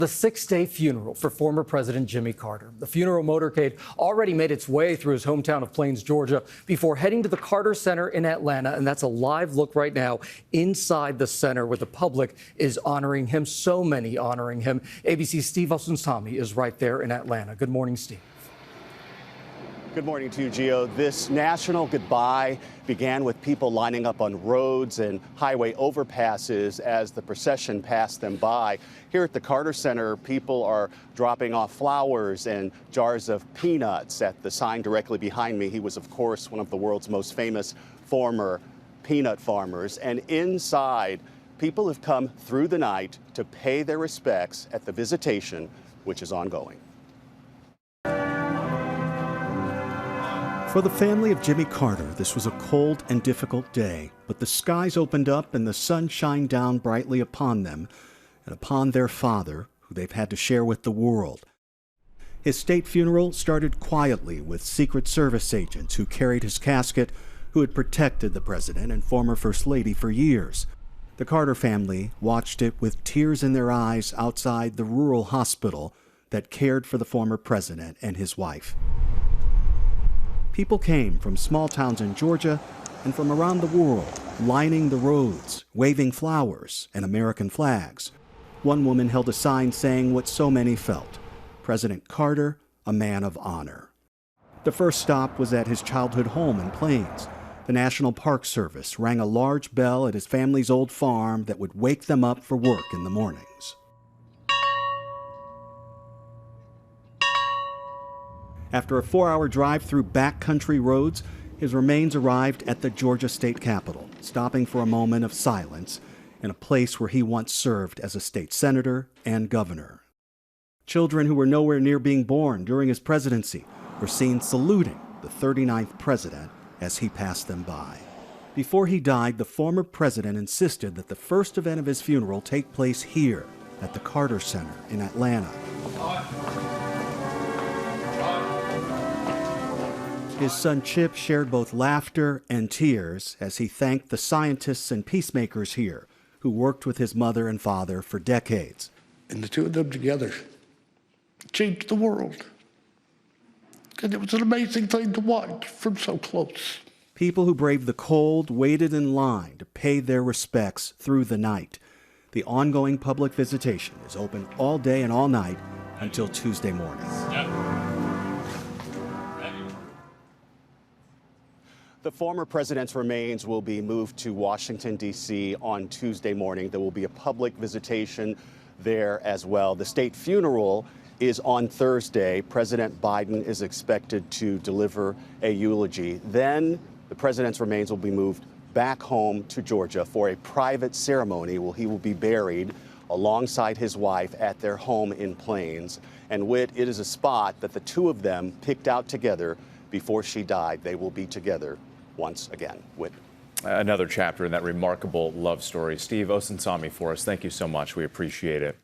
The six-day funeral for former President Jimmy Carter. The funeral motorcade already made its way through his hometown of Plains, Georgia, before heading to the Carter Center in Atlanta. And that's a live look right now inside the center where the public is honoring him. So many honoring him. ABC's Steve Osunsami is right there in Atlanta. Good morning, Steve. Good morning to you, Gio. This national goodbye began with people lining up on roads and highway overpasses as the procession passed them by. Here at the Carter Center, people are dropping off flowers and jars of peanuts at the sign directly behind me. He was, of course, one of the world's most famous former peanut farmers. And inside, people have come through the night to pay their respects at the visitation, which is ongoing. For the family of Jimmy Carter, this was a cold and difficult day, but the skies opened up and the sun shined down brightly upon them and upon their father, who they've had to share with the world. His state funeral started quietly with Secret Service agents who carried his casket, who had protected the president and former First Lady for years. The Carter family watched it with tears in their eyes outside the rural hospital that cared for the former president and his wife. People came from small towns in Georgia and from around the world, lining the roads, waving flowers and American flags. One woman held a sign saying what so many felt: President Carter, a man of honor. The first stop was at his childhood home in Plains. The National Park Service rang a large bell at his family's old farm that would wake them up for work in the mornings. After a 4-hour drive through backcountry roads, his remains arrived at the Georgia state capitol, stopping for a moment of silence in a place where he once served as a state senator and governor. Children who were nowhere near being born during his presidency were seen saluting the 39th president as he passed them by. Before he died, the former president insisted that the first event of his funeral take place here at the Carter Center in Atlanta. His son Chip shared both laughter and tears as he thanked the scientists and peacemakers here who worked with his mother and father for decades. And the two of them together changed the world. And it was an amazing thing to watch from so close. People who braved the cold waited in line to pay their respects through the night. The ongoing public visitation is open all day and all night until Tuesday morning. The former president's remains will be moved to Washington, D.C. on Tuesday morning. There will be a public visitation there as well. The state funeral is on Thursday. President Biden is expected to deliver a eulogy. Then the president's remains will be moved back home to Georgia for a private ceremony where he will be buried alongside his wife at their home in Plains. And Whit, it is a spot that the two of them picked out together before she died. They will be together once again. Whit. Another chapter in that remarkable love story. Steve Osunsami for us. Thank you so much. We appreciate it.